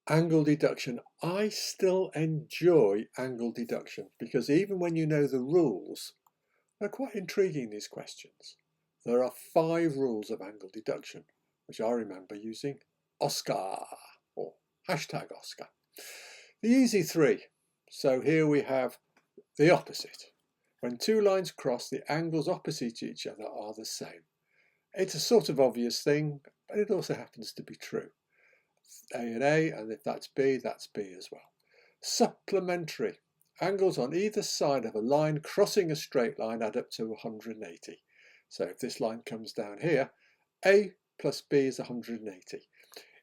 Angle deduction. I still enjoy angle deduction because even when you know the rules, they're quite intriguing, these questions. There are 5 rules of angle deduction, which I remember using Oscar or hashtag Oscar. The easy 3. So here we have the opposite. When 2 lines cross, the angles opposite each other are the same. It's a sort of obvious thing, but it also happens to be true. A and A, and if that's B as well. Supplementary. Angles on either side of a line crossing a straight line add up to 180. So if this line comes down here, A plus B is 180.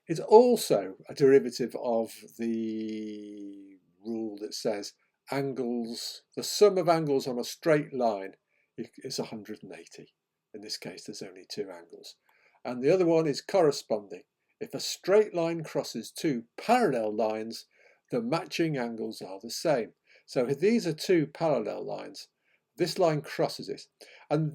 It's also a derivative of the rule that says angles, the sum of angles on a straight line is 180. In this case, there's only 2 angles. And the other one is corresponding. If a straight line crosses 2 parallel lines, the matching angles are the same. So if these are 2 parallel lines, this line crosses it. And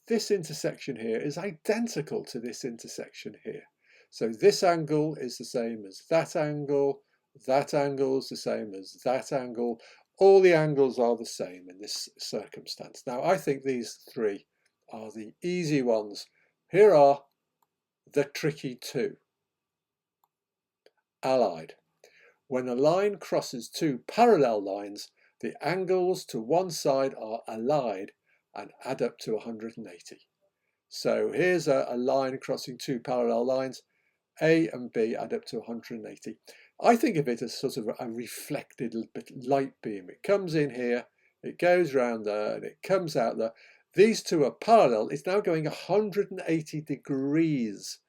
this intersection here is identical to this intersection here. So this angle is the same as that angle is the same as that angle. All the angles are the same in this circumstance. Now I think these 3 are the easy ones. Here are the tricky 2. Allied. When a line crosses 2 parallel lines, the angles to one side are allied and add up to 180. So here's a line crossing 2 parallel lines. A and B add up to 180. I think of it as sort of a reflected light beam. It comes in here, it goes round there, and it comes out there. These 2 are parallel. It's now going 180 degrees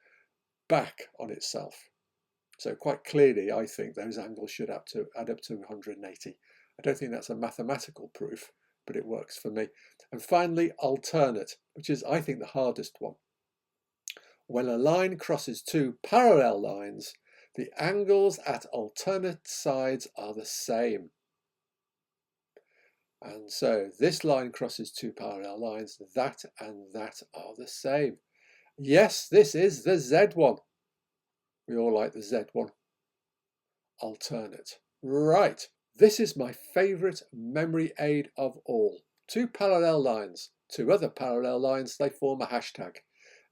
back on itself. So quite clearly, I think those angles should add up to 180. I don't think that's a mathematical proof, but it works for me. And finally, alternate, which is, I think, the hardest one. When a line crosses 2 parallel lines, the angles at alternate sides are the same. And so this line crosses 2 parallel lines, that and that are the same. Yes, this is the Z one. We all like the Z one. Alternate. Right, this is my favourite memory aid of all. 2 parallel lines, 2 other parallel lines, they form a hashtag.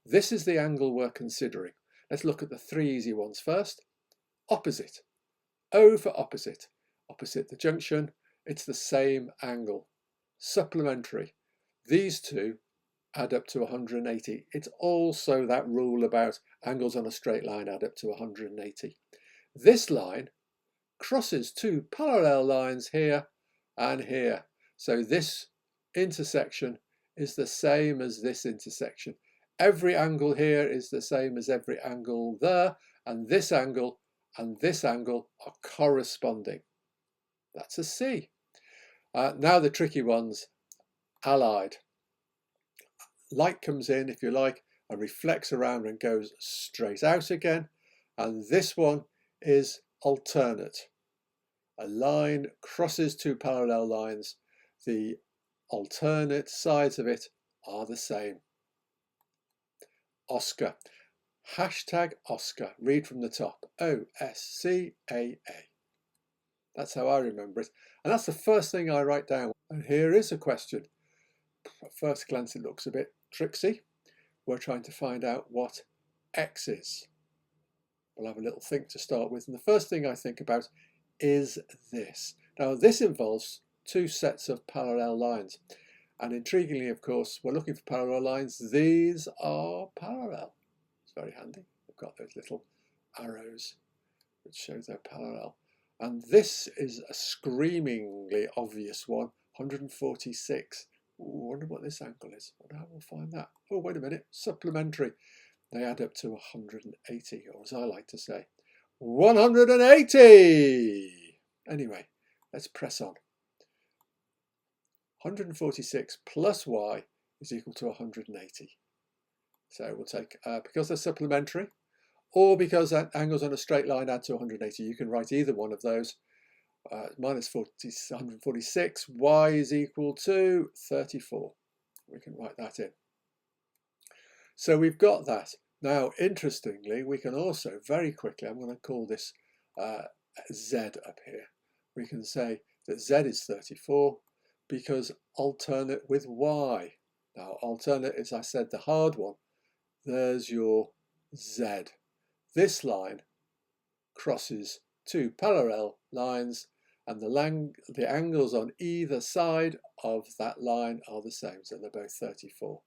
This is the angle we're considering. Let's look at the 3 easy ones first. Opposite. O for opposite. Opposite the junction, it's the same angle. Supplementary. These 2 add up to 180. It's also that rule about angles on a straight line add up to 180. This line crosses 2 parallel lines here and here. So this intersection is the same as this intersection. Every angle here is the same as every angle there, and this angle are corresponding. That's a C. Now the tricky ones, allied. Light comes in, if you like, and reflects around and goes straight out again. And this one is alternate. A line crosses 2 parallel lines. The alternate sides of it are the same. Oscar. Hashtag Oscar. Read from the top. O-S-C-A-A. That's how I remember it. And that's the first thing I write down. And here is a question. At first glance it looks a bit tricksy. We're trying to find out what X is. We'll have a little think to start with. And the first thing I think about is this. Now this involves 2 sets of parallel lines. And intriguingly, of course, we're looking for parallel lines. These are parallel. It's very handy. We've got those little arrows which show they're parallel. And this is a screamingly obvious one, 146. Ooh, I wonder what this angle is. I wonder how we'll find that. Oh, wait a minute. Supplementary. They add up to 180, or as I like to say, 180! Anyway, let's press on. 146 plus y is equal to 180. So we'll take, because they're supplementary, or because angles on a straight line add to 180, you can write either one of those. Minus 146, y is equal to 34. We can write that in. So we've got that. Now, interestingly, we can also very quickly, I'm going to call this Z up here. We can say that Z is 34 because alternate with Y. Now, alternate is, I said, the hard one. There's your Z. This line crosses two parallel lines, and the angles on either side of that line are the same, so they're both 34.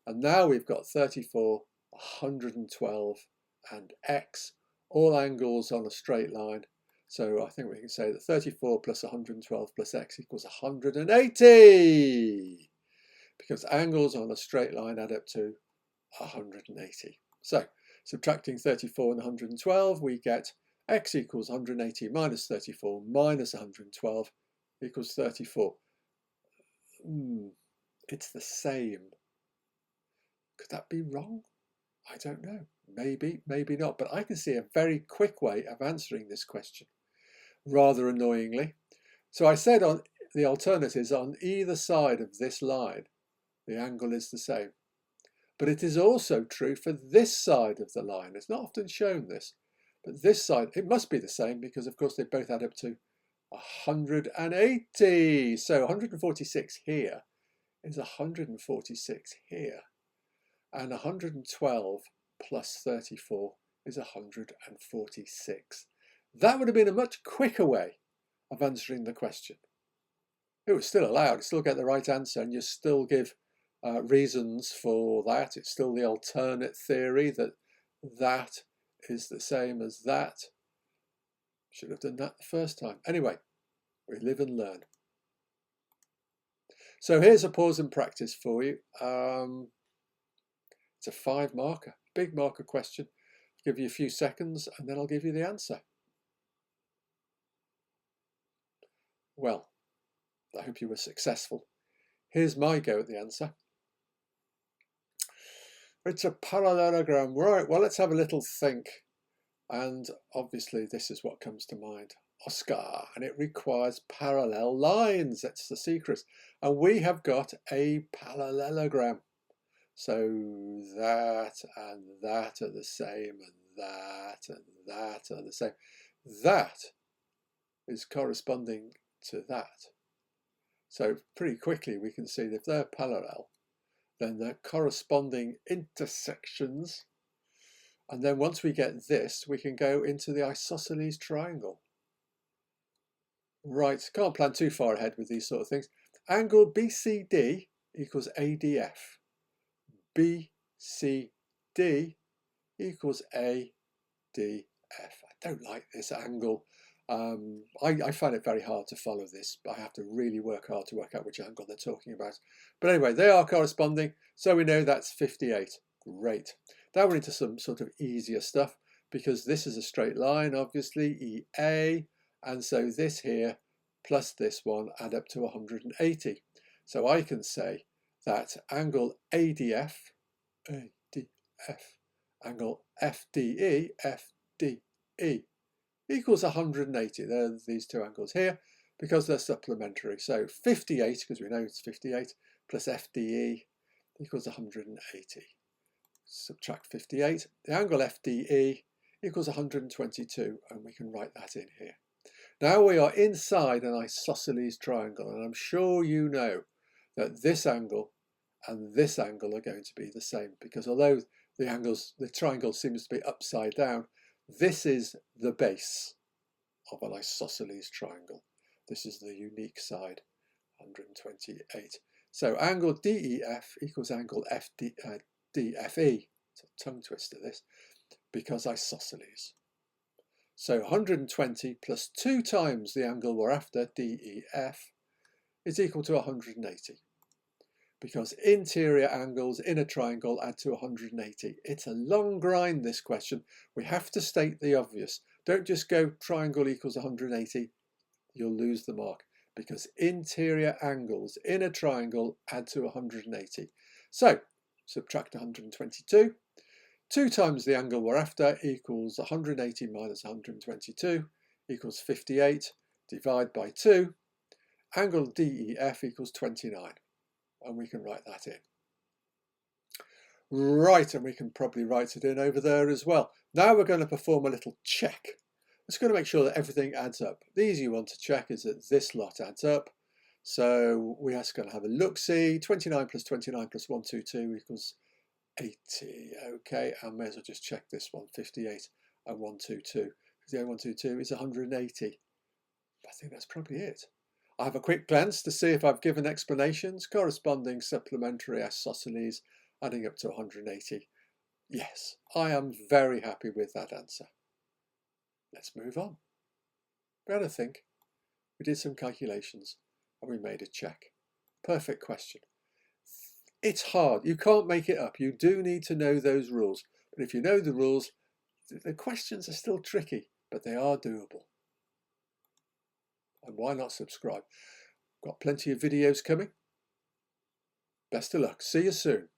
And now we've got 34, 112, and x, all angles on a straight line. So I think we can say that 34 plus 112 plus x equals 180, because angles on a straight line add up to 180. So subtracting 34 and 112, we get x equals 180 minus 34 minus 112 equals 34. It's the same. Could that be wrong? I don't know. Maybe, maybe not. But I can see a very quick way of answering this question, rather annoyingly. So I said on the alternatives, on either side of this line, the angle is the same. But it is also true for this side of the line. It's not often shown this, but this side, it must be the same because, of course, they both add up to 180. So 146 here is 146 here. And 112 plus 34 is 146. That would have been a much quicker way of answering the question. It was still allowed, you still get the right answer, and you still give reasons for that. It's still the alternate theory that that is the same as that. Should have done that the first time. Anyway, we live and learn. So here's a pause and practice for you. It's a 5 marker, big marker question. I'll give you a few seconds and then I'll give you the answer. Well, I hope you were successful. Here's my go at the answer. It's a parallelogram. Right, well, let's have a little think. And obviously this is what comes to mind. Oscar, and it requires parallel lines. That's the secret. And we have got a parallelogram. So that and that are the same, and that are the same. That is corresponding to that. So pretty quickly we can see that if they're parallel, then they're corresponding intersections. And then once we get this, we can go into the isosceles triangle. Right, can't plan too far ahead with these sort of things. Angle BCD equals ADF. BCD equals ADF. I don't like this angle. I find it very hard to follow this. I have to really work hard to work out which angle they're talking about. But anyway, they are corresponding, so we know that's 58. Great. Now we're into some sort of easier stuff, because this is a straight line, obviously, EA, and so this here plus this one add up to 180. So I can say that angle ADF, angle FDE, equals 180. There are these two angles here because they're supplementary. So 58, because we know it's 58, plus FDE equals 180. Subtract 58. The angle FDE equals 122, and we can write that in here. Now we are inside an isosceles triangle, and I'm sure you know that this angle and this angle are going to be the same, because although the triangle seems to be upside down, this is the base of an isosceles triangle. This is the unique side, 128. So angle DEF equals angle DFE. It's a tongue twister, this, because isosceles. So 120 plus 2 times the angle we're after, DEF, is equal to 180. Because interior angles in a triangle add to 180. It's a long grind, this question. We have to state the obvious. Don't just go triangle equals 180. You'll lose the mark, because interior angles in a triangle add to 180. So subtract 122. 2 times the angle we're after equals 180 minus 122 equals 58. Divide by 2. Angle DEF equals 29. And we can write that in. Right, and we can probably write it in over there as well. Now we're going to perform a little check. It's going to make sure that everything adds up. The easy one to check is that this lot adds up. So we're just going to have a look-see. 29 plus 29 plus 122 equals 80. Okay, I may as well just check this one, 58 and 122. 58 and 122 is 180. I think that's probably it. I have a quick glance to see if I've given explanations, corresponding supplementary isosceles, adding up to 180. Yes, I am very happy with that answer. Let's move on. We had to think. We did some calculations and we made a check. Perfect question. It's hard. You can't make it up. You do need to know those rules. But if you know the rules, the questions are still tricky, but they are doable. And why not subscribe? Got plenty of videos coming. Best of luck. See you soon.